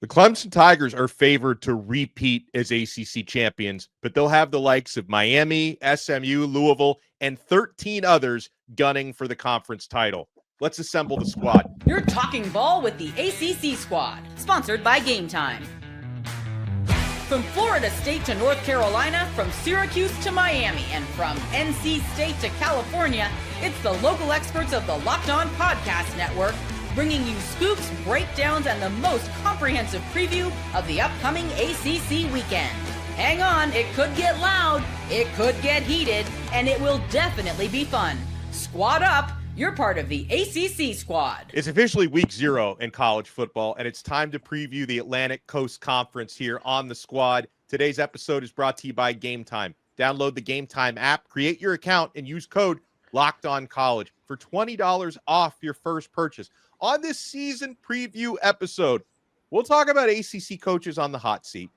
The Clemson Tigers are favored to repeat as ACC champions, but they'll have the likes of Miami, SMU, Louisville, and 13 others gunning for the conference title. Let's assemble the squad. You're talking ball with the ACC squad, sponsored by Game Time. From Florida State to North Carolina, from Syracuse to Miami, and from NC State to California, it's the local experts of the Locked On Podcast Network, bringing you scoops, breakdowns, and the most comprehensive preview of the upcoming ACC weekend. Hang on, it could get loud, it could get heated, and it will definitely be fun. Squad up, you're part of the ACC squad. It's officially week 0 in college football, and it's time to preview the Atlantic Coast Conference here on the squad. Today's episode is brought to you by Game Time. Download the Game Time app, create your account, and use code LOCKEDONCollege for $20 off your first purchase. On this season preview episode, we'll talk about ACC coaches on the hot seat,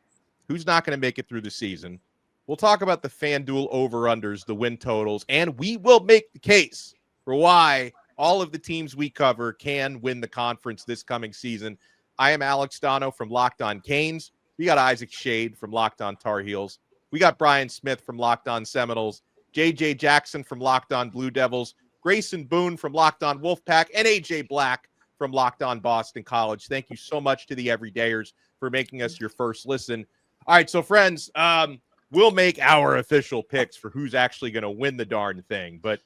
who's not going to make it through the season. We'll talk about the FanDuel over-unders, the win totals, and we will make the case for why all of the teams we cover can win the conference this coming season. I am Alex Dono from Locked On Canes. We got Isaac Shade from Locked On Tar Heels. We got Brian Smith from Locked On Seminoles, JJ Jackson from Locked On Blue Devils, Grayson Boone from Locked On Wolfpack, and AJ Black from Locked On Boston College. Thank you so much to the everydayers for making us your first listen. All right, so friends, we'll make our official picks for who's actually going to win the darn thing, but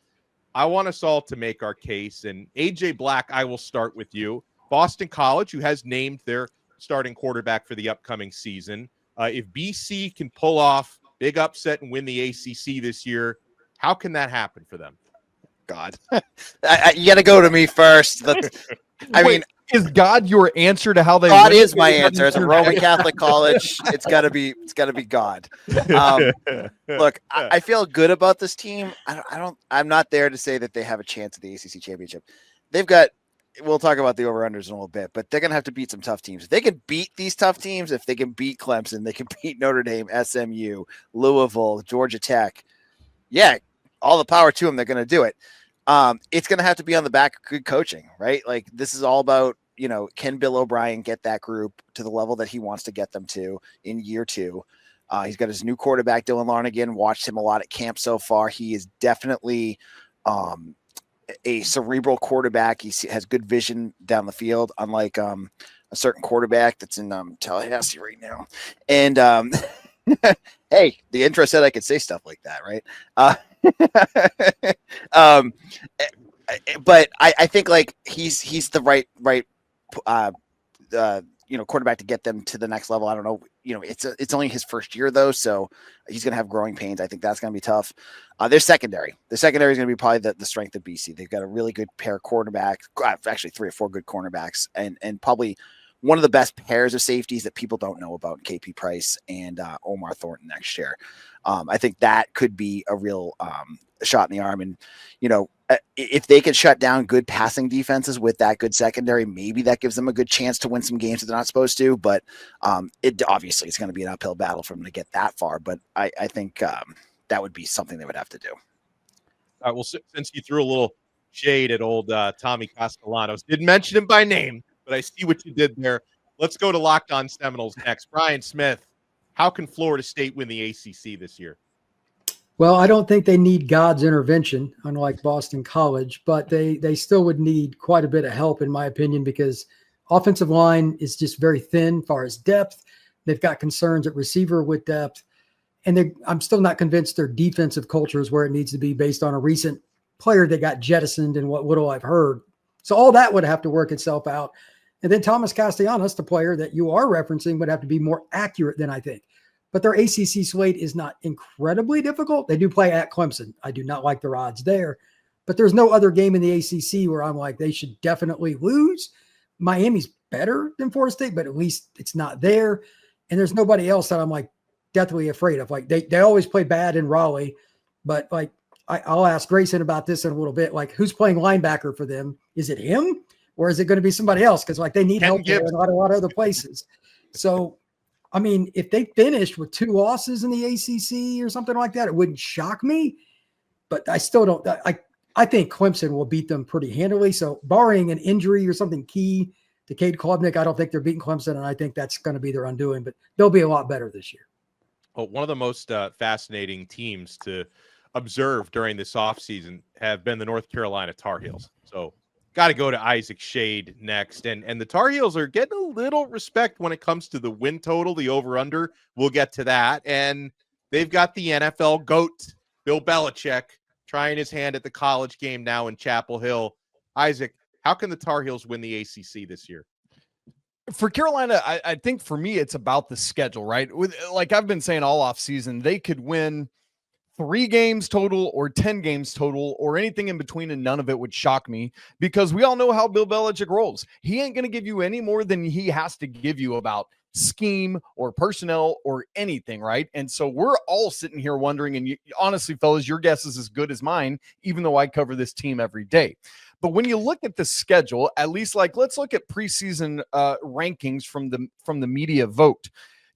I want us all to make our case. And AJ Black, I will start with you. Boston College, who has named their starting quarterback for the upcoming season. If BC can pull off big upset and win the ACC this year, how can that happen for them? God, you got to go to me first. I mean, is God your answer to how they? God is my answer. As a Roman Catholic college, it's got to be God. Look, I feel good about this team. I'm not there to say that they have a chance at the ACC championship. They've got. We'll talk about the over-unders in a little bit, but they're going to have to beat some tough teams. If they can beat these tough teams, if they can beat Clemson, they can beat Notre Dame, SMU, Louisville, Georgia Tech. Yeah, all the power to them. They're going to do it. It's going to have to be on the back of good coaching, right? Like, this is all about, can Bill O'Brien get that group to the level that he wants to get them to in year 2? He's got his new quarterback, Dylan Larnagin. Watched him a lot at camp so far. He is definitely a cerebral quarterback. He has good vision down the field, unlike a certain quarterback that's in Tallahassee right now. And hey, the intro said I could say stuff like that, right? But I think like he's the right quarterback to get them to the next level. I don't know. It's only his first year though, so he's going to have growing pains. I think that's going to be tough. Their secondary. The secondary is going to be probably the strength of BC. They've got a really good pair of quarterbacks, actually 3 or 4 good cornerbacks, and probably one of the best pairs of safeties that people don't know about, KP Price and Omar Thornton next year. I think that could be a real shot in the arm. And, if they can shut down good passing defenses with that good secondary, maybe that gives them a good chance to win some games that they're not supposed to. But obviously it's going to be an uphill battle for them to get that far. But I think that would be something they would have to do. All right, well, since you threw a little shade at old Tommy Castellanos, didn't mention him by name, but I see what you did there. Let's go to Locked On Seminoles next. Brian Smith, how can Florida State win the ACC this year? Well, I don't think they need God's intervention, unlike Boston College, but they still would need quite a bit of help, in my opinion, because offensive line is just very thin as far as depth. They've got concerns at receiver with depth, and I'm still not convinced their defensive culture is where it needs to be based on a recent player that got jettisoned and what little I've heard. So all that would have to work itself out. And then Thomas Castellanos, the player that you are referencing, would have to be more accurate than I think. But their ACC slate is not incredibly difficult. They do play at Clemson. I do not like their odds there. But there's no other game in the ACC where I'm like, they should definitely lose. Miami's better than Florida State, but at least it's not there. And there's nobody else that I'm like deathly afraid of. Like they always play bad in Raleigh, but like I'll ask Grayson about this in a little bit. Like, who's playing linebacker for them? Is it him or is it going to be somebody else? Because like they need help there in a lot of other places. So, I mean, if they finished with 2 losses in the ACC or something like that, it wouldn't shock me. But I still don't. I think Clemson will beat them pretty handily. So, barring an injury or something key to Cade Klubnik. I don't think they're beating Clemson, and I think that's going to be their undoing, but they'll be a lot better this year. Well, one of the most fascinating teams to observe during this offseason have been the North Carolina Tar Heels. So got to go to Isaac Shade next. And the Tar Heels are getting a little respect when it comes to the win total, the over-under. We'll get to that. And they've got the NFL GOAT, Bill Belichick, trying his hand at the college game now in Chapel Hill. Isaac, how can the Tar Heels win the ACC this year? For Carolina, I think for me, it's about the schedule, right? Like I've been saying all off season, they could win 3 games total or 10 games total or anything in between, and none of it would shock me because we all know how Bill Belichick rolls. He ain't going to give you any more than he has to give you about scheme or personnel or anything, right? And so we're all sitting here wondering, and honestly, fellas, your guess is as good as mine, even though I cover this team every day. But when you look at the schedule, at least like let's look at preseason rankings from the media vote.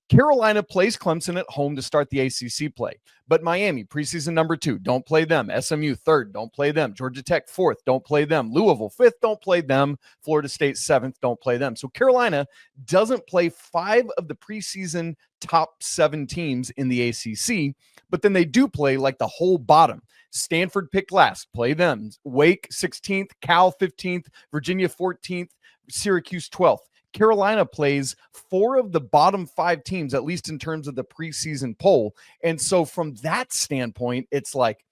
Carolina plays Clemson at home to start the ACC play. But Miami, preseason number 2, don't play them. SMU, 3rd, don't play them. Georgia Tech, 4th, don't play them. Louisville, 5th, don't play them. Florida State, 7th, don't play them. So Carolina doesn't play 5 of the preseason top 7 teams in the ACC, but then they do play like the whole bottom. Stanford picked last, play them. Wake, 16th. Cal, 15th. Virginia, 14th. Syracuse, 12th. Carolina plays 4 of the bottom 5 teams, at least in terms of the preseason poll. And so from that standpoint, it's like,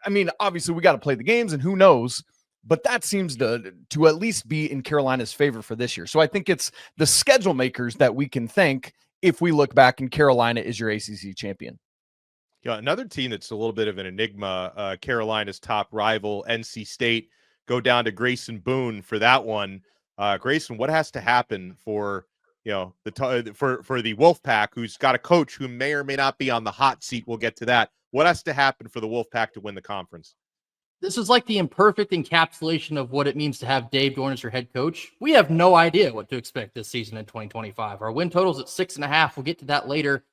I mean, obviously we got to play the games and who knows, but that seems to at least be in Carolina's favor for this year. So I think it's the schedule makers that we can thank if we look back and Carolina is your ACC champion. Yeah, another team that's a little bit of an enigma, Carolina's top rival, NC State, go down to Grayson Boone for that one. Grayson, what has to happen for for the Wolfpack, who's got a coach who may or may not be on the hot seat? We'll get to that. What has to happen for the Wolfpack to win the conference? This is like the imperfect encapsulation of what it means to have Dave Dorn as your head coach. We have no idea what to expect this season in 2025. Our win total's at 6.5. We'll get to that later.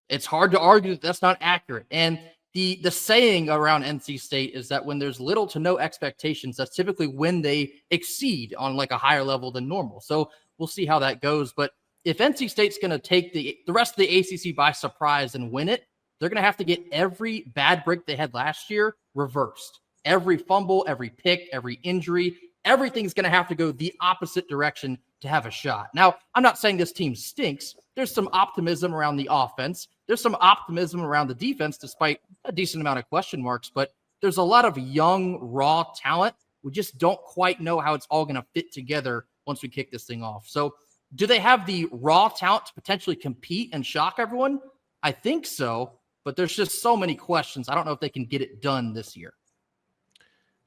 It's hard to argue that that's not accurate. And the saying around NC State is that when there's little to no expectations, that's typically when they exceed on like a higher level than normal. So we'll see how that goes. But if NC State's going to take the rest of the ACC by surprise and win it, they're going to have to get every bad break they had last year reversed. Every fumble, every pick, every injury, everything's going to have to go the opposite direction to have a shot. Now, I'm not saying this team stinks. There's some optimism around the offense. There's some optimism around the defense, despite a decent amount of question marks. But there's a lot of young, raw talent. We just don't quite know how it's all going to fit together once we kick this thing off. So do they have the raw talent to potentially compete and shock everyone? I think so. But there's just so many questions. I don't know if they can get it done this year.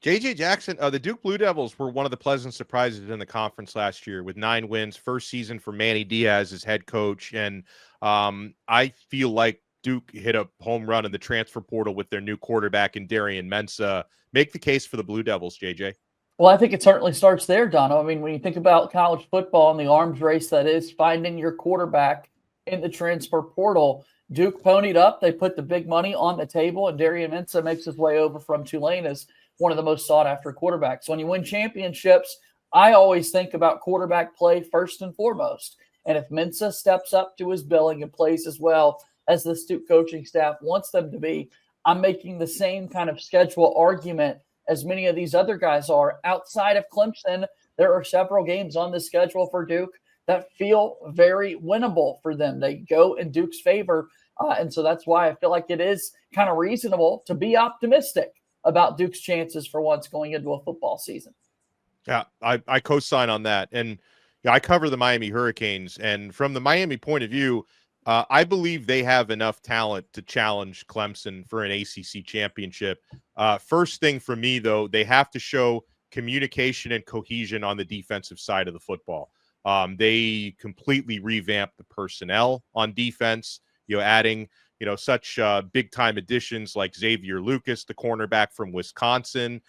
J.J. Jackson, the Duke Blue Devils were one of the pleasant surprises in the conference last year with 9 wins, first season for Manny Diaz as head coach. And I feel like Duke hit a home run in the transfer portal with their new quarterback in Darian Mensah. Make the case for the Blue Devils, J.J. Well, I think it certainly starts there, Dono. I mean, when you think about college football and the arms race that is finding your quarterback in the transfer portal, Duke ponied up. They put the big money on the table, and Darian Mensah makes his way over from Tulane as one of the most sought-after quarterbacks. When you win championships, I always think about quarterback play first and foremost. And if Mensah steps up to his billing and plays as well as the Duke coaching staff wants them to be, I'm making the same kind of schedule argument as many of these other guys are. Outside of Clemson, there are several games on the schedule for Duke that feel very winnable for them. They go in Duke's favor. And so that's why I feel like it is kind of reasonable to be optimistic about Duke's chances for once going into a football season. Yeah, I co-sign on that. And I cover the Miami Hurricanes. And from the Miami point of view, I believe they have enough talent to challenge Clemson for an ACC championship. First thing for me, though, they have to show communication and cohesion on the defensive side of the football. They completely revamped the personnel on defense, adding such big-time additions like Xavier Lucas, the cornerback from Wisconsin,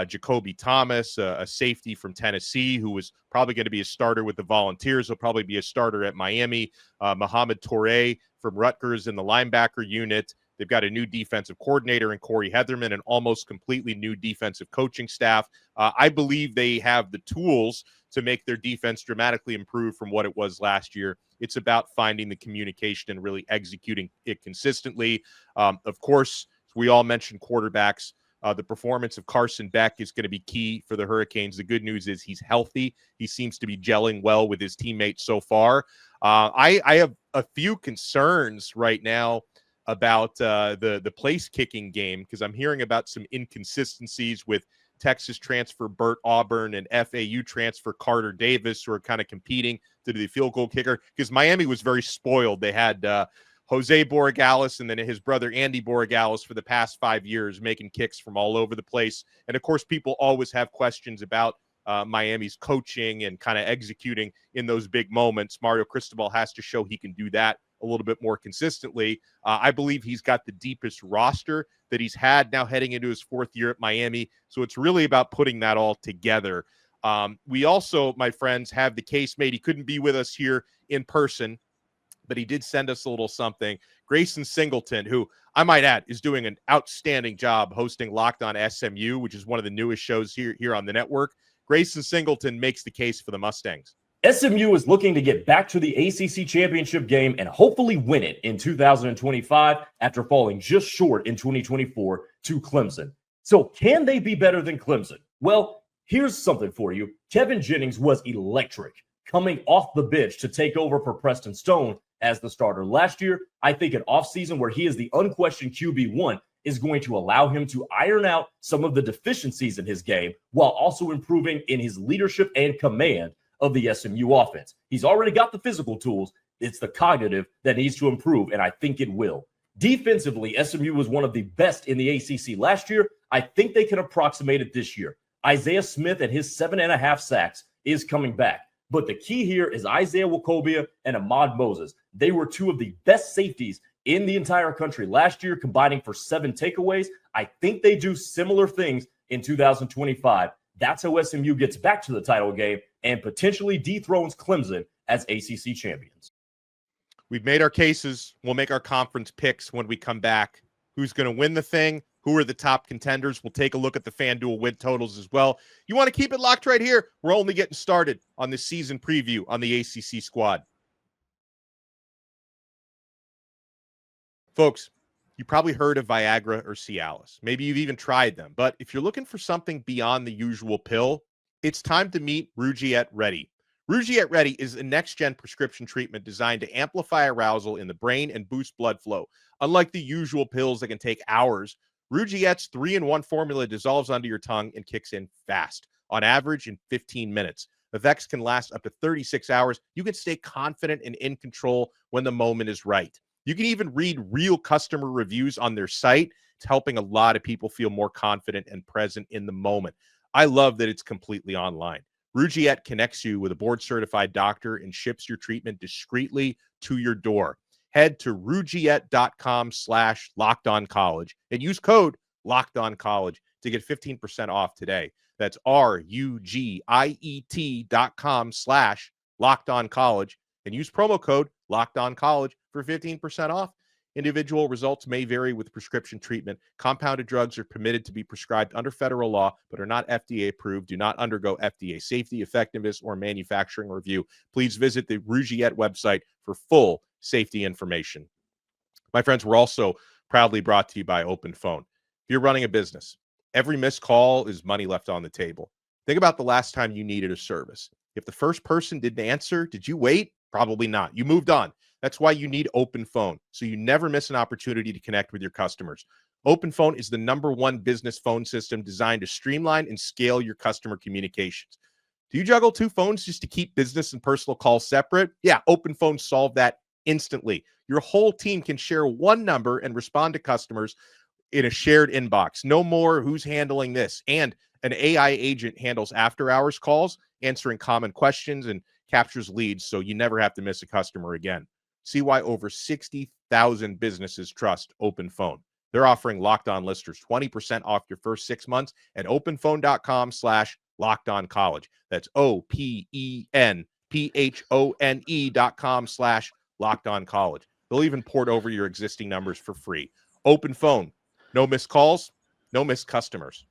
Jacoby Thomas, a safety from Tennessee, who was probably going to be a starter with the Volunteers. He'll probably be a starter at Miami. Mohamed Toure from Rutgers in the linebacker unit. They've got a new defensive coordinator in Corey Heatherman, an almost completely new defensive coaching staff. I believe they have the tools to make their defense dramatically improve from what it was last year. It's about finding the communication and really executing it consistently. Of course, we all mentioned quarterbacks. The performance of Carson Beck is going to be key for the Hurricanes. The good news is he's healthy. He seems to be gelling well with his teammates so far. I have a few concerns right now about the place kicking game, because I'm hearing about some inconsistencies with Texas transfer Burt Auburn and FAU transfer Carter Davis, who are kind of competing to be the field goal kicker, because Miami was very spoiled. They had Jose Borregales and then his brother Andy Borregales for the past 5 years making kicks from all over the place. And of course, people always have questions about Miami's coaching and kind of executing in those big moments. Mario Cristobal has to show he can do that a little bit more consistently. I believe he's got the deepest roster that he's had now heading into his 4th year at Miami. So it's really about putting that all together. We also, my friends, have the case made. He couldn't be with us here in person, but he did send us a little something. Grayson Singleton, who I might add is doing an outstanding job hosting Locked On SMU, which is one of the newest shows here on the network. Grayson Singleton makes the case for the Mustangs. SMU is looking to get back to the ACC championship game and hopefully win it in 2025 after falling just short in 2024 to Clemson. So can they be better than Clemson? Well, here's something for you. Kevin Jennings was electric coming off the bench to take over for Preston Stone as the starter last year. I think an offseason where he is the unquestioned QB1 is going to allow him to iron out some of the deficiencies in his game while also improving in his leadership and command of the SMU offense. He's already got the physical tools. It's the cognitive that needs to improve, and I think it will. Defensively, SMU was one of the best in the ACC last year. I think they can approximate it this year. Isaiah Smith and his 7.5 sacks is coming back. But the key here is Isaiah Wacobia and Ahmad Moses. They were two of the best safeties in the entire country last year, combining for 7 takeaways. I think they do similar things in 2025. That's how SMU gets back to the title game and potentially dethrones Clemson as ACC champions. We've made our cases. We'll make our conference picks when we come back. Who's going to win the thing? Who are the top contenders? We'll take a look at the FanDuel win totals as well. You want to keep it locked right here? We're only getting started on this season preview on the ACC squad. Folks, you probably heard of Viagra or Cialis. Maybe you've even tried them. But if you're looking for something beyond the usual pill, it's time to meet Rugiette Ready. Rugiette Ready is a next-gen prescription treatment designed to amplify arousal in the brain and boost blood flow. Unlike the usual pills that can take hours, Rugiette's 3-in-1 formula dissolves under your tongue and kicks in fast, on average in 15 minutes. Effects can last up to 36 hours. You can stay confident and in control when the moment is right. You can even read real customer reviews on their site. It's helping a lot of people feel more confident and present in the moment. I love that it's completely online. Rugiette connects you with a board-certified doctor and ships your treatment discreetly to your door. Head to rugiette.com/lockedoncollege and use code LOCKEDONCollege to get 15% off today. That's RUGIET.com/lockedoncollege and use promo code LOCKEDONCollege for 15% off. Individual results may vary with prescription treatment. Compounded drugs are permitted to be prescribed under federal law, but are not FDA approved. Do not undergo FDA safety, effectiveness, or manufacturing review. Please visit the Rugiette website for full safety information. My friends, we're also proudly brought to you by Open Phone. If you're running a business, every missed call is money left on the table. Think about the last time you needed a service. If the first person didn't answer, did you wait? Probably not. You moved on. That's why you need Open Phone, so you never miss an opportunity to connect with your customers. Open Phone is the #1 business phone system designed to streamline and scale your customer communications. Do you juggle 2 phones just to keep business and personal calls separate? Yeah, Open Phone solved that instantly. Your whole team can share one number and respond to customers in a shared inbox. No more who's handling this. And an AI agent handles after-hours calls, answering common questions and captures leads, so you never have to miss a customer again. See why over 60,000 businesses trust Open Phone. They're offering Locked On listeners 20% off your first 6 months at openphone.com/lockedoncollege. That's OPENPHONE.com/lockedoncollege. They'll even port over your existing numbers for free. Open phone. No missed calls. No missed customers.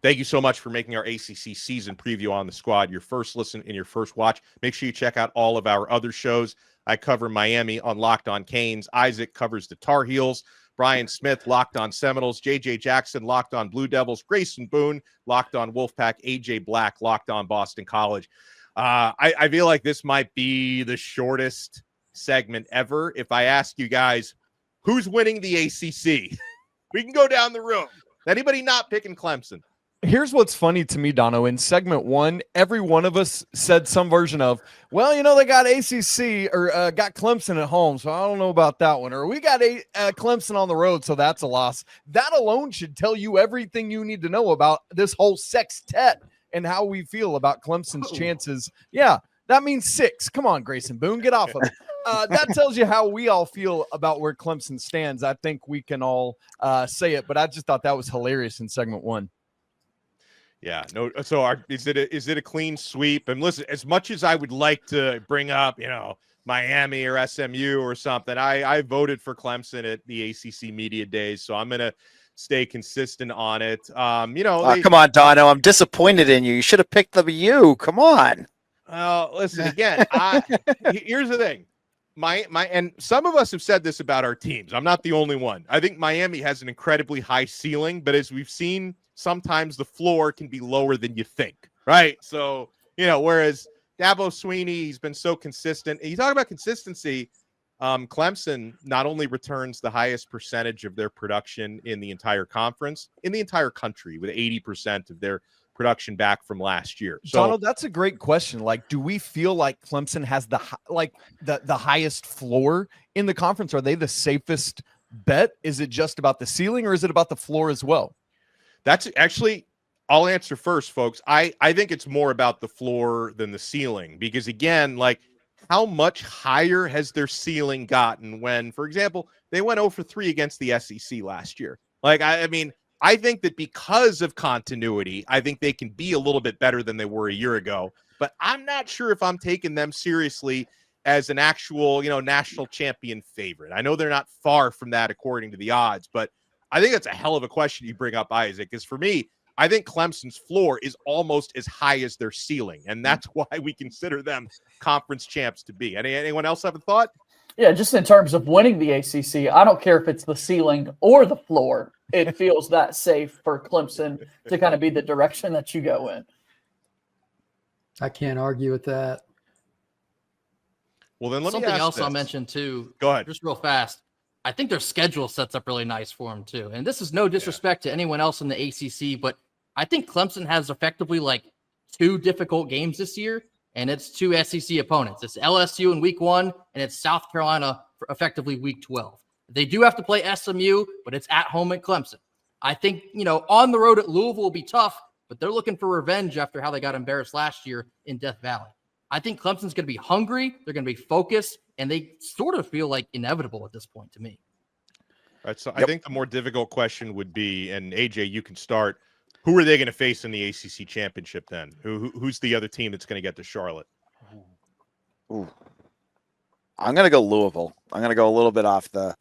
Thank you so much for making our ACC season preview on the squad your first listen and your first watch. Make sure you check out all of our other shows. I cover Miami on Locked On Canes. Isaac covers the Tar Heels. Brian Smith, Locked On Seminoles. JJ Jackson, Locked On Blue Devils. Grayson Boone, Locked On Wolfpack. AJ Black, Locked On Boston College. I feel like this might be the shortest segment ever. If I ask you guys, who's winning the ACC? We can go down the room. Anybody not picking Clemson? Here's what's funny to me, Dono. In segment 1, every one of us said some version of, well, they got ACC or got Clemson at home, so I don't know about that one. Or we got Clemson on the road, so that's a loss. That alone should tell you everything you need to know about this whole sextet and how we feel about Clemson's chances. Yeah, that means 6. Come on, Grayson Boone, get off of it. That tells you how we all feel about where Clemson stands. I think we can all say it, but I just thought that was hilarious in segment 1. Yeah, no. So is it a clean sweep? And listen, as much as I would like to bring up, Miami or SMU or something, I voted for Clemson at the ACC Media Days, so I'm gonna stay consistent on it. Come on, Dono, I'm disappointed in you. You should have picked the U. Come on. Listen again. Here's the thing. And some of us have said this about our teams. I'm not the only one. I think Miami has an incredibly high ceiling, but as we've seen, sometimes the floor can be lower than you think, right? So, whereas Dabo Swinney, he's been so consistent. And you talk about consistency, Clemson not only returns the highest percentage of their production in the entire conference, in the entire country, with 80% of their production back from last year. So, Donald, that's a great question. Like, do we feel like Clemson has the highest floor in the conference? Are they the safest bet? Is it just about the ceiling, or is it about the floor as well? That's actually, I'll answer first, folks. I think it's more about the floor than the ceiling, because again, like, how much higher has their ceiling gotten when, for example, they went 0-3 against the SEC last year? Like, I mean, I think that because of continuity, I think they can be a little bit better than they were a year ago, but I'm not sure if I'm taking them seriously as an actual, national champion favorite. I know they're not far from that according to the odds, but I think that's a hell of a question you bring up, Isaac, because for me, I think Clemson's floor is almost as high as their ceiling, and that's why we consider them conference champs to be. Anyone else have a thought? Yeah, just in terms of winning the ACC, I don't care if it's the ceiling or the floor. It feels that safe for Clemson to kind of be the direction that you go in. I can't argue with that. Well, then let me something ask else this. I'll mention too. Go ahead. Just real fast. I think their schedule sets up really nice for them too. And this is no disrespect to anyone else in the ACC, but I think Clemson has effectively like 2 difficult games this year, and it's 2 SEC opponents. It's LSU in week 1, and it's South Carolina for effectively week 12. They do have to play SMU, but it's at home at Clemson. I think, on the road at Louisville will be tough, but they're looking for revenge after how they got embarrassed last year in Death Valley. I think Clemson's going to be hungry. They're going to be focused, and they sort of feel like inevitable at this point to me. All right, so I think the more difficult question would be, and AJ, you can start, who are they going to face in the ACC championship then? Who's the other team that's going to get to Charlotte? Ooh. I'm going to go Louisville. I'm going to go a little bit off the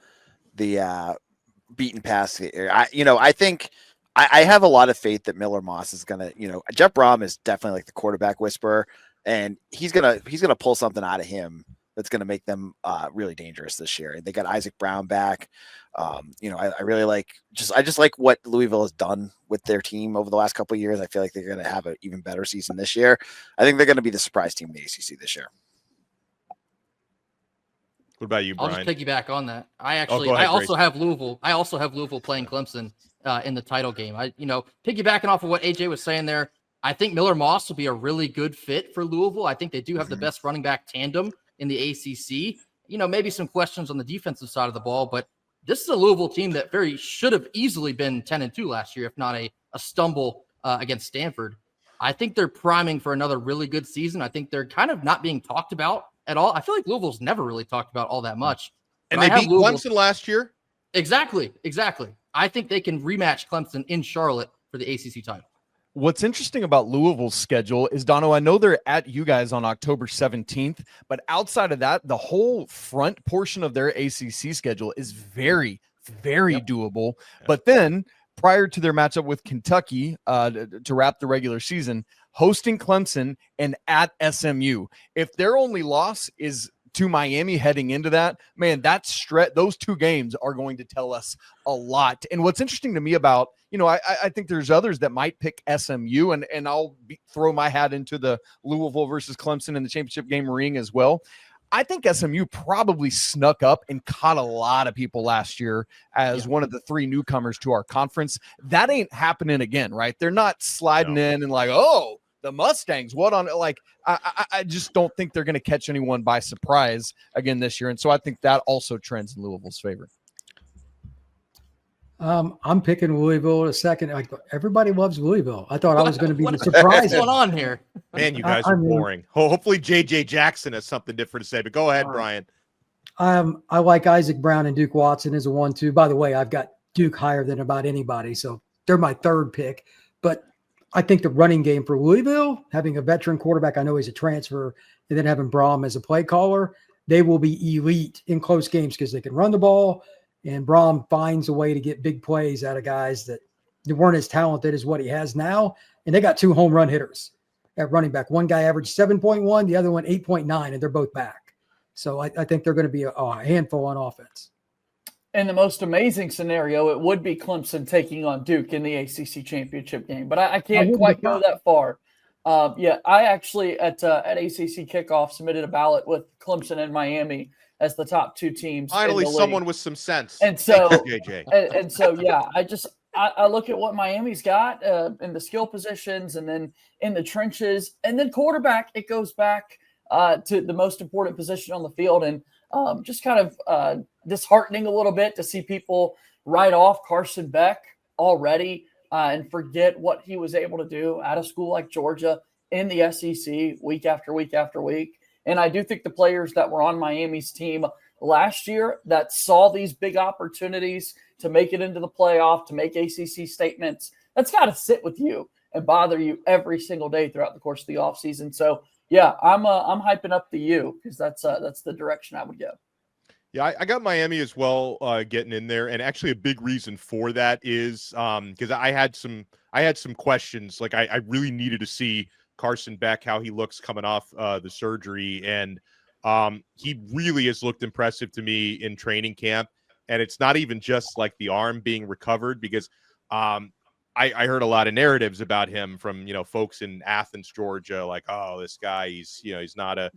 beaten path here. I think I have a lot of faith that Miller Moss is going to, Jeff Brom is definitely like the quarterback whisperer, and he's going to pull something out of him that's going to make them really dangerous this year. And they got Isaac Brown back. I really like I just like what Louisville has done with their team over the last couple of years. I feel like they're going to have an even better season this year. I think they're going to be the surprise team in the ACC this year. What about you, Brian? I'll just piggyback on that. I also have Louisville. I also have Louisville playing Clemson in the title game. Piggybacking off of what AJ was saying there, I think Miller Moss will be a really good fit for Louisville. I think they do have the best running back tandem in the ACC. Maybe some questions on the defensive side of the ball, but this is a Louisville team that should have easily been 10-2 last year, if not a stumble against Stanford. I think they're priming for another really good season. I think they're kind of not being talked about at all. I feel like Louisville's never really talked about all that much. And they beat Clemson last year? Exactly. I think they can rematch Clemson in Charlotte for the ACC title. What's interesting about Louisville's schedule is, Dono, I know they're at you guys on October 17th, but outside of that, the whole front portion of their ACC schedule is very, very doable. But then prior to their matchup with Kentucky to wrap the regular season, hosting Clemson and at SMU. If their only loss is to Miami heading into that, man, those two games are going to tell us a lot. And what's interesting to me about, I think there's others that might pick SMU, and I'll throw my hat into the Louisville versus Clemson in the championship game ring as well. I think SMU probably snuck up and caught a lot of people last year as one of the three newcomers to our conference. That ain't happening again, right? They're not sliding in and like, oh, the Mustangs, what on, like, I just don't think they're going to catch anyone by surprise again this year. And so I think that also trends in Louisville's favor. I'm picking Louisville in a second. Like, everybody loves Louisville. I thought I was going to be the surprise. What's going on here? Man, you guys are boring. Hopefully JJ Jackson has something different to say, but go ahead, Brian. I like Isaac Brown and Duke Watson as a 1-2. By the way, I've got Duke higher than about anybody, so they're my third pick. But I think the running game for Louisville, having a veteran quarterback, I know he's a transfer, and then having Braum as a play caller, they will be elite in close games because they can run the ball, and Braum finds a way to get big plays out of guys that weren't as talented as what he has now. And they got 2 home run hitters at running back. One guy averaged 7.1, the other one 8.9, and they're both back. So I think they're going to be a handful on offense. In the most amazing scenario, it would be Clemson taking on Duke in the ACC championship game, but I can't quite go that far. I actually at ACC kickoff submitted a ballot with Clemson and Miami as the top 2 teams. Finally, someone with some sense. And so, JJ. and so, I look at what Miami's got in the skill positions, and then in the trenches, and then quarterback. It goes back to the most important position on the field, and just kind of disheartening a little bit to see people write off Carson Beck already and forget what he was able to do at a school like Georgia in the SEC week after week after week. And I do think the players that were on Miami's team last year that saw these big opportunities to make it into the playoff, to make ACC statements, that's got to sit with you and bother you every single day throughout the course of the offseason. So, yeah, I'm hyping up the U because that's the direction I would go. Yeah, I got Miami as well getting in there, and actually a big reason for that is because I had some questions. Like I really needed to see Carson Beck, how he looks coming off the surgery, and he really has looked impressive to me in training camp. And it's not even just like the arm being recovered, because I heard a lot of narratives about him from, folks in Athens, Georgia, like, oh, this guy, he's not a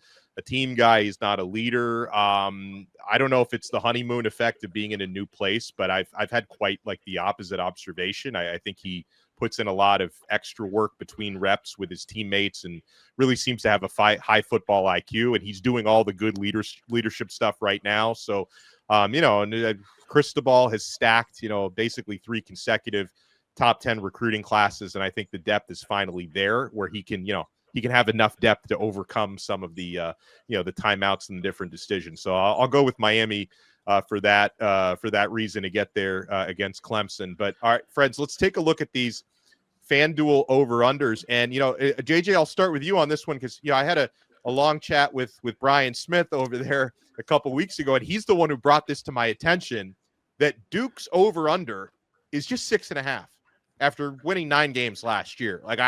team guy. He's not a leader. I don't know if it's the honeymoon effect of being in a new place, but I've had quite like the opposite observation. I think he puts in a lot of extra work between reps with his teammates and really seems to have a high football IQ, and he's doing all the good leadership stuff right now. So, Cristobal has stacked, basically 3 consecutive top 10 recruiting classes. And I think the depth is finally there where he can have enough depth to overcome some of the, the timeouts and the different decisions. So I'll go with Miami for that reason to get there against Clemson. But all right, friends, let's take a look at these FanDuel over-unders. And, JJ, I'll start with you on this one because, I had a long chat with Brian Smith over there a couple weeks ago, and he's the one who brought this to my attention, that Duke's over-under is just 6.5 after winning 9 games last year. Like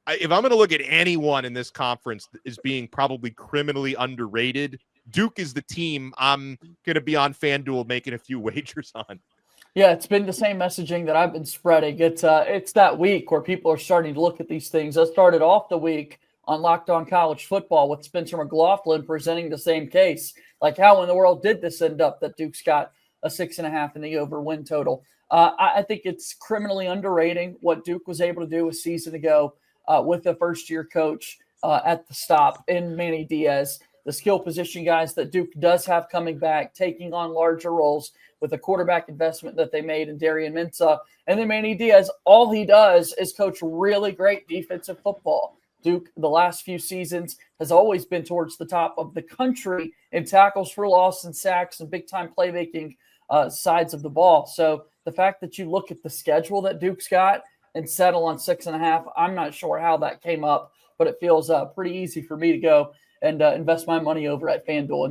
if I'm going to look at anyone in this conference as being probably criminally underrated, Duke is the team I'm going to be on FanDuel making a few wagers on. Yeah, it's been the same messaging that I've been spreading. It's that week where people are starting to look at these things. I started off the week on Locked On College Football with Spencer McLaughlin presenting the same case. Like, how in the world did this end up that Duke's got a 6.5 in the over win total? I think it's criminally underrating what Duke was able to do a season ago with a first-year coach at the stop in Manny Diaz. The skill position guys that Duke does have coming back, taking on larger roles with the quarterback investment that they made in Darian Mensah. And then Manny Diaz, all he does is coach really great defensive football. Duke, the last few seasons, has always been towards the top of the country in tackles for loss and sacks and big-time playmaking sides of the ball. So the fact that you look at the schedule that Duke's got, and settle on 6.5. I'm not sure how that came up, but it feels pretty easy for me to go and invest my money over at FanDuel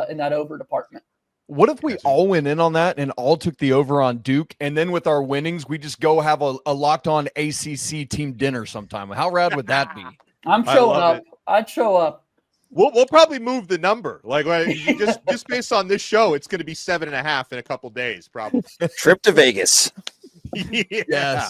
in that over department. What if we all went in on that and all took the over on Duke, and then with our winnings, we just go have a locked on ACC team dinner sometime? How rad would that be? I'm showing up. I'd show up. We'll probably move the number. Like just based on this show, it's going to be 7.5 in a couple days, probably. Trip to Vegas. Yes.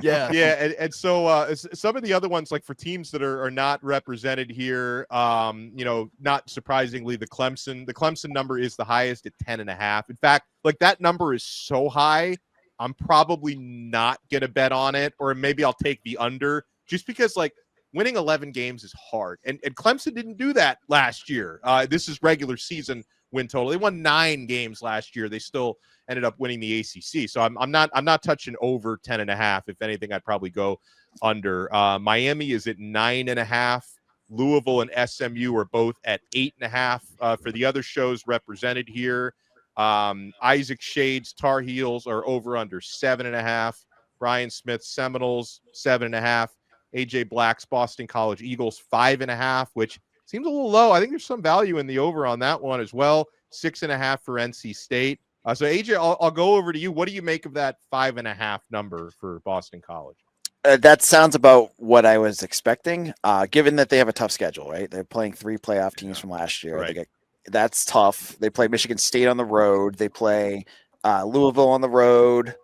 Yeah. Yeah. And so some of the other ones, like for teams that are not represented here, not surprisingly, the Clemson number is the highest at 10.5. In fact, like that number is so high, I'm probably not going to bet on it, or maybe I'll take the under, just because like winning 11 games is hard. And Clemson didn't do that last year. This is regular season win total. They won 9 games last year. They still ended up winning the ACC. So I'm not touching over 10.5. If anything, I'd probably go under. Miami is at 9.5. Louisville and SMU are both at 8.5. For the other shows represented here, Isaac Shade's Tar Heels are over under 7.5. Brian Smith's Seminoles 7.5. AJ Black's Boston College Eagles 5.5, which seems a little low. I think there's some value in the over on that one as well. 6.5 for NC State. So AJ, I'll go over to you. What do you make of that 5.5 number for Boston College? That sounds about what I was expecting, given that they have a tough schedule, right? They're playing 3 playoff teams from last year. Right. That's tough. They play Michigan State on the road. They play Louisville on the road.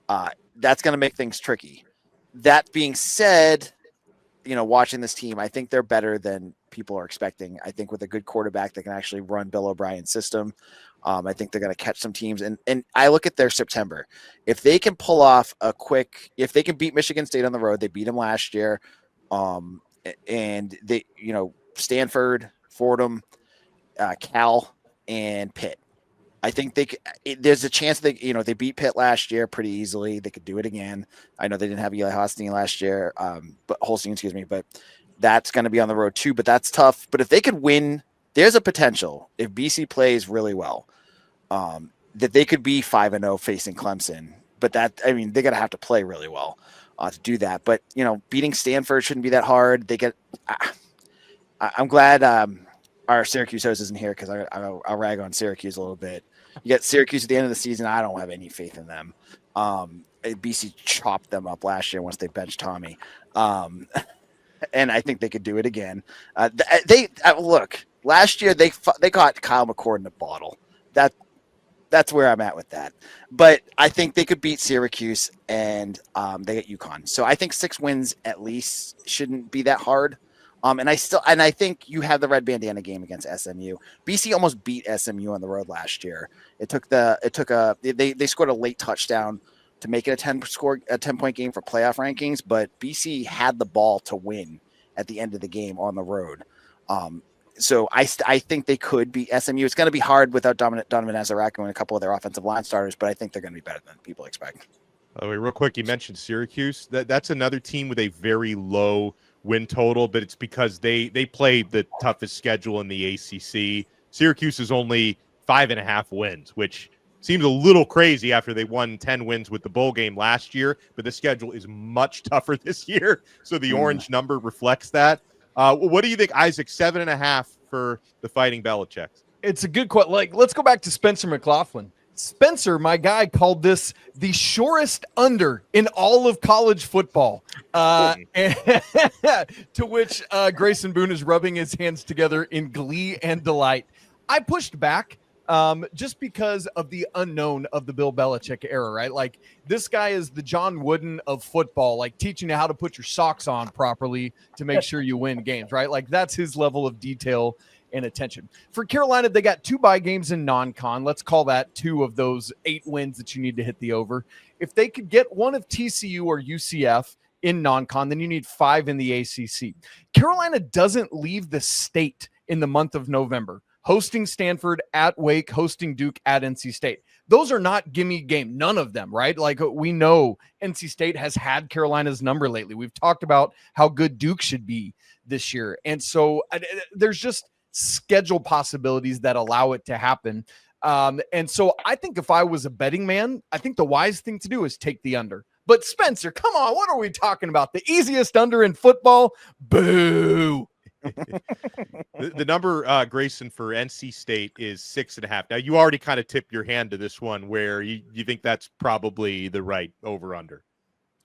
That's going to make things tricky. That being said, watching this team, I think they're better than people are expecting. I think with a good quarterback that can actually run Bill O'Brien's system, I think they're going to catch some teams. And I look at their September. If they can pull off if they can beat Michigan State on the road, they beat them last year. And they, Stanford, Fordham, Cal, and Pitt. I think there's a chance they beat Pitt last year pretty easily. They could do it again. I know they didn't have Eli Holstein last year, but that's going to be on the road too, but that's tough. But if they could win, there's a potential if BC plays really well, that they could be 5-0 facing Clemson. But they're going to have to play really well to do that. But, beating Stanford shouldn't be that hard. I'm glad our Syracuse host isn't here because I'll rag on Syracuse a little bit. You get Syracuse at the end of the season. I don't have any faith in them. BC chopped them up last year once they benched Tommy. And I think they could do it again. Look, last year they caught Kyle McCord in a bottle. That's where I'm at with that. But I think they could beat Syracuse and they get UConn. So I think 6 wins at least shouldn't be that hard. And I think you have the red bandana game against SMU. BC almost beat SMU on the road last year. They scored a late touchdown to make it a 10-point game for playoff rankings, but BC had the ball to win at the end of the game on the road. So I think they could beat SMU. It's going to be hard without Donovan Azaraka and a couple of their offensive line starters, but I think they're going to be better than people expect. Real quick, you mentioned Syracuse. That's another team with a very low win total, but it's because they played the toughest schedule in the ACC. Syracuse is only 5.5 wins, which seems a little crazy after they won 10 wins with the bowl game last year, but the schedule is much tougher this year. So the orange number reflects that. What do you think, Isaac? 7.5 for the Fighting Belichicks. It's a good question. Let's go back to Spencer McLaughlin. Spencer, my guy, called this the shortest under in all of college football. To which Grayson Boone is rubbing his hands together in glee and delight. I pushed back just because of the unknown of the Bill Belichick era, right? Like, this guy is the John Wooden of football, like teaching you how to put your socks on properly to make sure you win games, right? Like, that's his level of detail and attention. For Carolina, they got 2 bye games in non-con. Let's call that 2 of those 8 wins that you need to hit the over. If they could get one of TCU or UCF in non-con, then you need 5 in the ACC. Carolina doesn't leave the state in the month of November, hosting Stanford, at Wake, hosting Duke, at NC State. Those are not gimme game. None of them, right? Like, we know NC State has had Carolina's number lately. We've talked about how good Duke should be this year. And so there's just schedule possibilities that allow it to happen. And so I think if I was a betting man, I think the wise thing to do is take the under. But Spencer, come on, what are we talking about? The easiest under in football? Boo. The number, Grayson, for NC State is 6.5. Now, you already kind of tipped your hand to this one where you think that's probably the right over-under.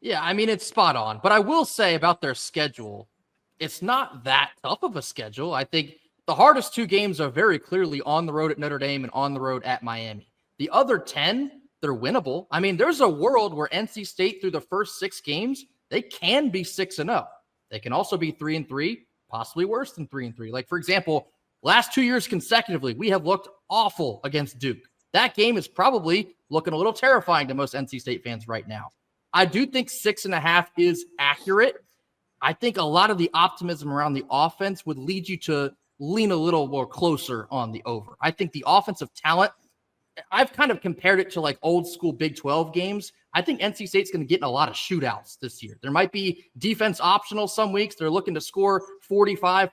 Yeah, I mean, it's spot on. But I will say about their schedule, it's not that tough of a schedule. I think the hardest 2 games are very clearly on the road at Notre Dame and on the road at Miami. The other 10, they're winnable. I mean, there's a world where NC State through the first 6 games, they can be 6-0. They can also be 3-3. Possibly worse than 3-3. Like, for example, last 2 years consecutively, we have looked awful against Duke. That game is probably looking a little terrifying to most NC State fans right now. I do think 6.5 is accurate. I think a lot of the optimism around the offense would lead you to lean a little more closer on the over. I think the offensive talent, I've kind of compared it to like old school Big 12 games. I think NC State's going to get in a lot of shootouts this year. There might be defense optional some weeks. They're looking to score 45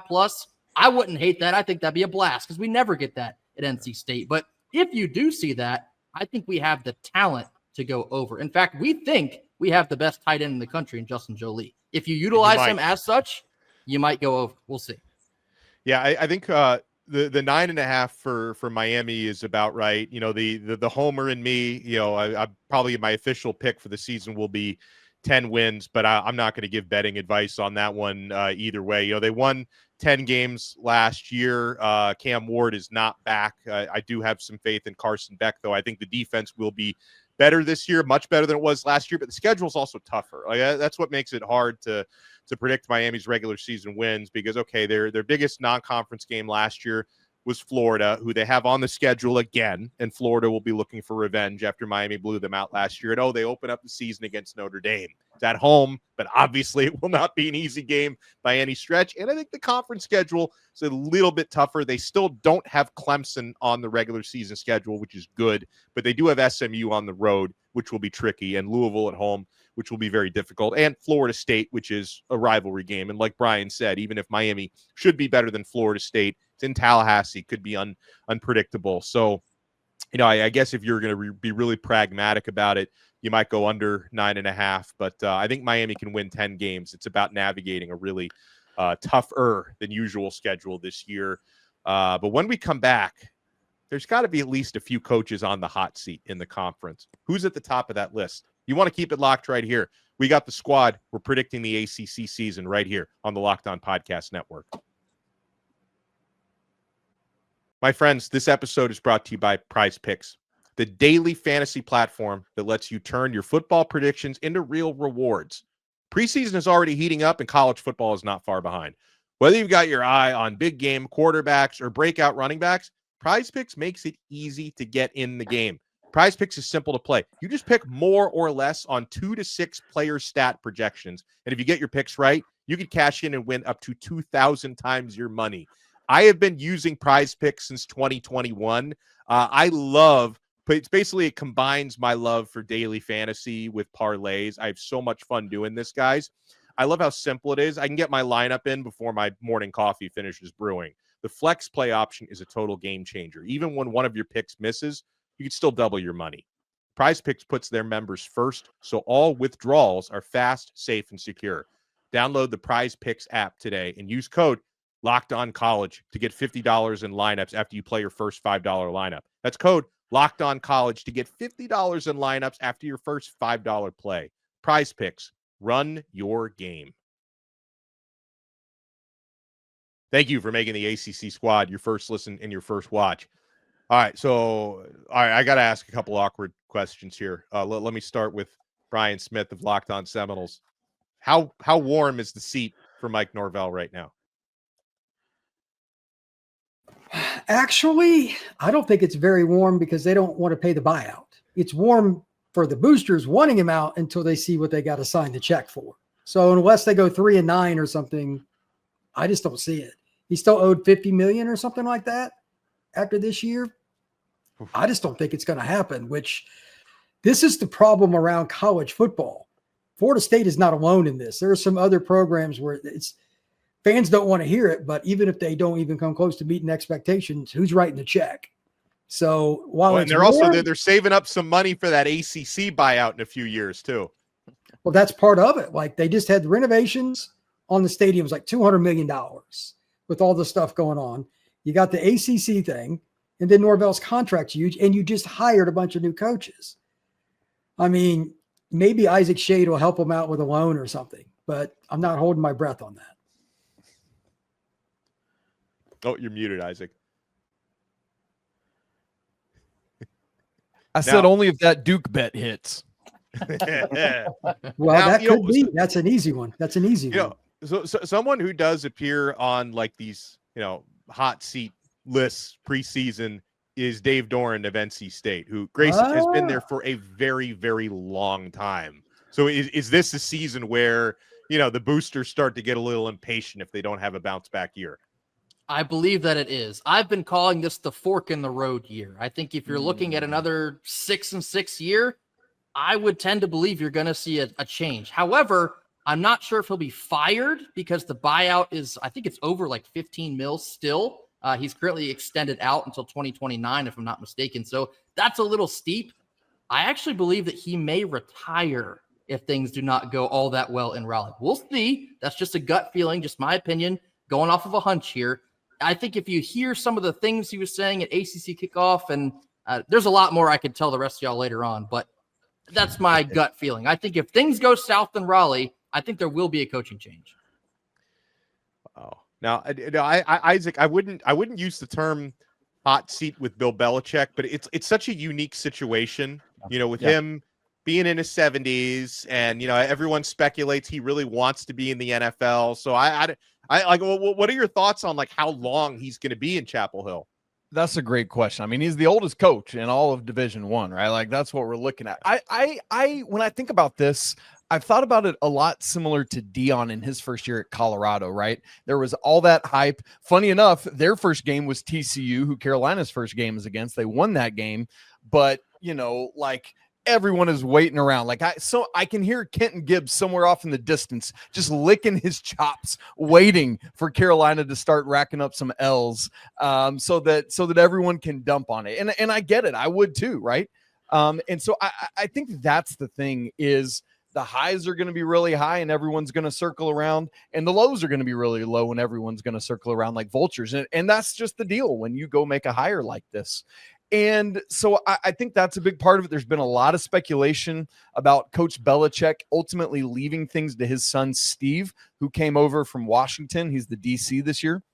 plus. I wouldn't hate that. I think that'd be a blast because we never get that at NC State. But if you do see that, I think we have the talent to go over. In fact, we think we have the best tight end in the country in Justin Jolie. If you utilize him as such, you might go over. We'll see. Yeah, I think the 9.5 for Miami is about right. You know, the homer in me, you know, I probably my official pick for the season will be 10 wins, but I'm not going to give betting advice on that one either way. You know, they won 10 games last year. Cam Ward is not back. I do have some faith in Carson Beck, though. I think the defense will be better this year, much better than it was last year, but the schedule is also tougher. Like, that's what makes it hard to predict Miami's regular season wins because, okay, their biggest non-conference game last year was Florida, who they have on the schedule again, and Florida will be looking for revenge after Miami blew them out last year. And, they open up the season against Notre Dame. It's at home, but obviously it will not be an easy game by any stretch. And I think the conference schedule is a little bit tougher. They still don't have Clemson on the regular season schedule, which is good, but they do have SMU on the road, which will be tricky, and Louisville at home, which will be very difficult, and Florida State, which is a rivalry game. And like Brian said, even if Miami should be better than Florida State, it's in Tallahassee, could be unpredictable. So, you know, I guess if you're going to be really pragmatic about it, you might go under 9.5. But I think Miami can win 10 games. It's about navigating a really tougher than usual schedule this year. But when we come back, there's got to be at least a few coaches on the hot seat in the conference. Who's at the top of that list? You want to keep it locked right here. We got the squad. We're predicting the ACC season right here on the Locked On Podcast Network. My friends, this episode is brought to you by Prize Picks, the daily fantasy platform that lets you turn your football predictions into real rewards. Preseason is already heating up, and college football is not far behind. Whether you've got your eye on big game quarterbacks or breakout running backs, Prize Picks makes it easy to get in the game. Prize Picks is simple to play. You just pick more or less on 2 to 6 player stat projections. And if you get your picks right, you can cash in and win up to 2,000 times your money. I have been using Prize Picks since 2021. I love, it's basically, it combines my love for daily fantasy with parlays. I have so much fun doing this, guys. I love how simple it is. I can get my lineup in before my morning coffee finishes brewing. The flex play option is a total game changer. Even when one of your picks misses, you can still double your money. Prize Picks puts their members first, so all withdrawals are fast, safe, and secure. Download the Prize Picks app today and use code LOCKEDONCollege to get $50 in lineups after you play your first $5 lineup. That's code LOCKEDONCollege to get $50 in lineups after your first $5 play. Prize Picks, run your game. Thank you for making the ACC squad your first listen and your first watch. All right, I got to ask a couple awkward questions here. Let me start with Brian Smith of Locked On Seminoles. How warm is the seat for Mike Norvell right now? Actually, I don't think it's very warm because they don't want to pay the buyout. It's warm for the boosters wanting him out until they see what they got to sign the check for. So unless they go 3-9 or something, I just don't see it. He still owed $50 million or something like that after this year. I just don't think it's going to happen, which this is the problem around college football. Florida State is not alone in this. There are some other programs where it's fans don't want to hear it, but even if they don't even come close to meeting expectations, who's writing the check? So while and they're saving up some money for that ACC buyout in a few years too. Well, that's part of it. Like they just had the renovations on the stadiums, like $200 million with all the stuff going on. You got the ACC thing, and then Norvell's contract's huge, and you just hired a bunch of new coaches. I mean, maybe Isaac Shade will help them out with a loan or something, but I'm not holding my breath on that. Oh, you're muted, Isaac. I said only if that Duke bet hits. Well, that could be. That's an easy one. That's an easy one. So someone who does appear on like these, hot seat lists preseason is Dave Doran of NC State, who has been there for a very, very long time. So is this a season where, the boosters start to get a little impatient if they don't have a bounce back year? I believe that it is. I've been calling this the fork in the road year. I think if you're looking at another 6-6 year, I would tend to believe you're going to see a change. However, I'm not sure if he'll be fired because the buyout is, I think it's over like 15 mils still. He's currently extended out until 2029, if I'm not mistaken. So that's a little steep. I actually believe that he may retire if things do not go all that well in Raleigh. We'll see. That's just a gut feeling, just my opinion, going off of a hunch here. I think if you hear some of the things he was saying at ACC kickoff, and there's a lot more I could tell the rest of y'all later on, but that's my gut feeling. I think if things go south in Raleigh, I think there will be a coaching change. Oh, now, Isaac, I wouldn't use the term hot seat with Bill Belichick, but it's such a unique situation, with him being in his 70s, and everyone speculates he really wants to be in the NFL. So I like. What are your thoughts on like how long he's going to be in Chapel Hill? That's a great question. I mean, he's the oldest coach in all of Division I, right? Like that's what we're looking at. I when I think about this, I've thought about it a lot similar to Dion in his first year at Colorado, right? There was all that hype. Funny enough, their first game was TCU, who Carolina's first game is against. They won that game, but everyone is waiting around. I can hear Kenton Gibbs somewhere off in the distance, just licking his chops, waiting for Carolina to start racking up some L's, so that everyone can dump on it. And I get it. I would too. Right. And so I think that's the thing is the highs are going to be really high and everyone's going to circle around, and the lows are going to be really low and everyone's going to circle around like vultures. And that's just the deal when you go make a hire like this. And so I think that's a big part of it. There's been a lot of speculation about Coach Belichick ultimately leaving things to his son, Steve, who came over from Washington. He's the DC this year.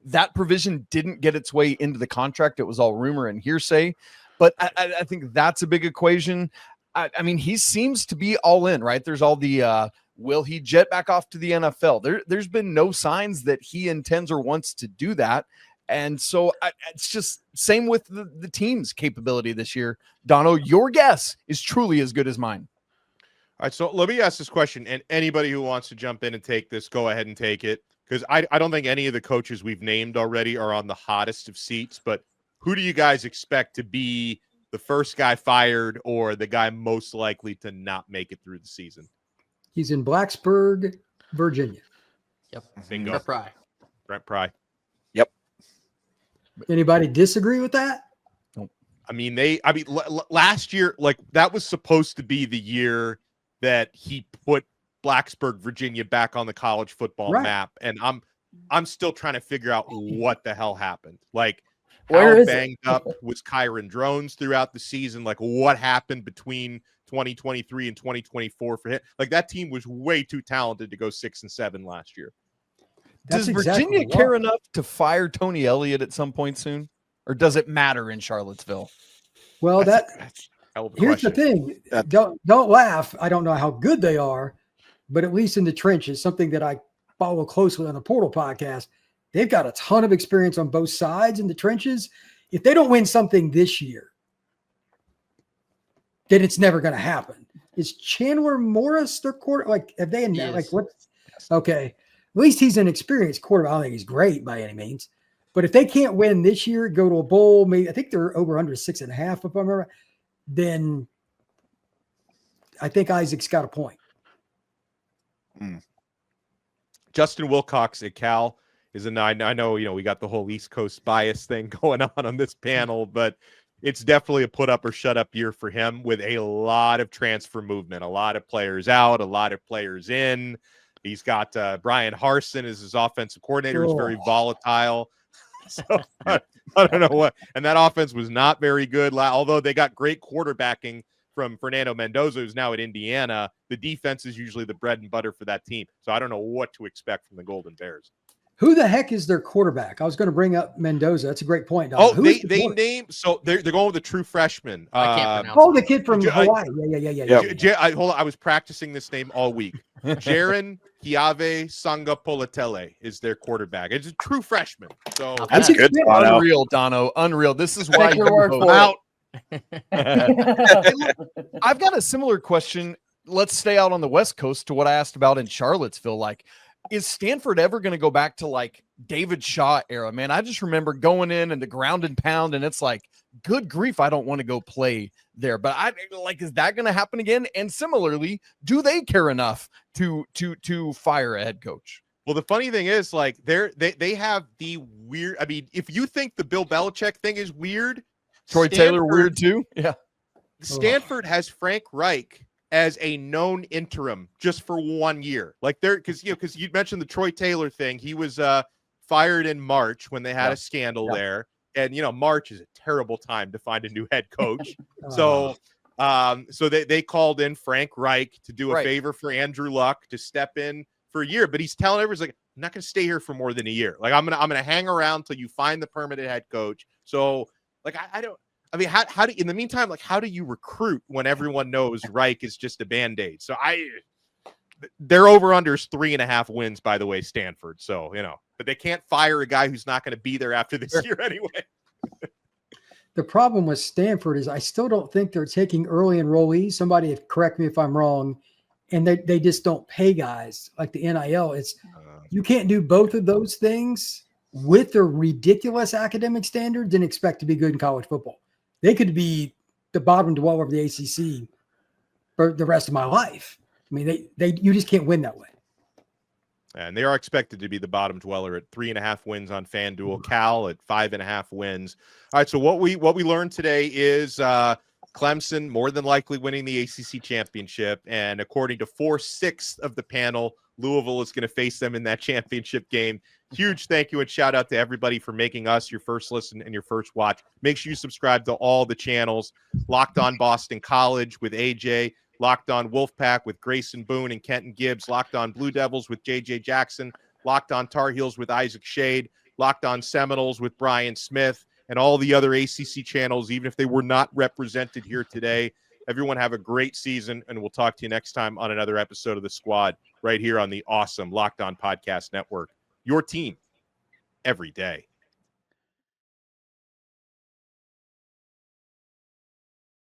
That provision didn't get its way into the contract. It was all rumor and hearsay. But I think that's a big equation. I mean, he seems to be all in, right? There's all the will he jet back off to the NFL? There's been no signs that he intends or wants to do that. And so it's just same with the team's capability this year. Dono, your guess is truly as good as mine. All right, so let me ask this question, and anybody who wants to jump in and take this, go ahead and take it, because I don't think any of the coaches we've named already are on the hottest of seats, but who do you guys expect to be the first guy fired or the guy most likely to not make it through the season? He's in Blacksburg, Virginia. Yep. Bingo. Brent Pry. Yep. Anybody disagree with that? I mean, last year, like that was supposed to be the year that he put Blacksburg, Virginia back on the college football map. And I'm still trying to figure out what the hell happened. Like, how banged up was Kyron Drones throughout the season? Like, what happened between 2023 and 2024 for him? Like, that team was way too talented to go 6-7 last year. Does Virginia care enough to fire Tony Elliott at some point soon? Or does it matter in Charlottesville? Well, that's here's the thing. Don't laugh. I don't know how good they are, but at least in the trenches, something that I follow closely on the Portal podcast, they've got a ton of experience on both sides in the trenches. If they don't win something this year, then it's never going to happen. Is Chandler Morris their quarter? Like, have they like what? Okay. At least he's an experienced quarterback. I don't think he's great by any means. But if they can't win this year, go to a bowl, maybe I think they're over under 6.5, if I remember, then I think Isaac's got a point. Justin Wilcox at Cal I know, we got the whole East Coast bias thing going on this panel, but it's definitely a put up or shut up year for him with a lot of transfer movement, a lot of players out, a lot of players in. He's got Brian Harsin as his offensive coordinator, who's very volatile. So I don't know what. And that offense was not very good, although they got great quarterbacking from Fernando Mendoza, who's now at Indiana. The defense is usually the bread and butter for that team. So I don't know what to expect from the Golden Bears. Who the heck is their quarterback? I was going to bring up Mendoza. That's a great point, Don. Oh, they named, so they're going with a true freshman. I can't pronounce the kid from Hawaii. Yeah. Hold on, I was practicing this name all week. Jaron Kiave Sangapolatele is their quarterback. It's a true freshman. So that's good. Unreal, Dono. Unreal. This is why your word for out. I've got a similar question. Let's stay out on the West Coast to what I asked about in Charlottesville. Like, is Stanford ever going to go back to like David Shaw era? Man, I just remember going in and the ground and pound, and it's like, good grief, I don't want to go play there. But is that going to happen again? And similarly, do they care enough to fire a head coach? Well, the funny thing is, like, they have the weird. I mean, if you think the Bill Belichick thing is weird, Troy Taylor weird too. Yeah, Stanford has Frank Reich as a known interim just for 1 year. Like, because you mentioned the Troy Taylor thing. He was fired in March when they had a scandal there. And, March is a terrible time to find a new head coach. So they called in Frank Reich to do a favor for Andrew Luck to step in for a year. But he's telling everyone, like, I'm not going to stay here for more than a year. Like, I'm gonna hang around till you find the permanent head coach. So, like, how do in the meantime, like, how do you recruit when everyone knows Reich is just a Band-Aid? So their over-under is 3.5 wins, by the way, Stanford. So, but they can't fire a guy who's not going to be there after this year anyway. The problem with Stanford is I still don't think they're taking early enrollees. Somebody correct me if I'm wrong. And they just don't pay guys like the NIL. You can't do both of those things with their ridiculous academic standards and expect to be good in college football. They could be the bottom dweller of the ACC for the rest of my life. I mean, you just can't win that way. And they are expected to be the bottom dweller at 3.5 wins on FanDuel. Cal at 5.5 wins. All right, so what we learned today is Clemson more than likely winning the ACC championship, and according to 4/6 of the panel, Louisville is going to face them in that championship game. Huge thank you and shout out to everybody for making us your first listen and your first watch. Make sure you subscribe to all the channels. Locked On Boston College with AJ, Locked On Wolfpack with Grayson Boone and Kenton Gibbs, Locked On Blue Devils with JJ Jackson, Locked On Tar Heels with Isaac Shade, Locked On Seminoles with Brian Smith, and all the other ACC channels, even if they were not represented here today. Everyone have a great season, and we'll talk to you next time on another episode of The Squad right here on the awesome Locked On Podcast Network. Your team every day.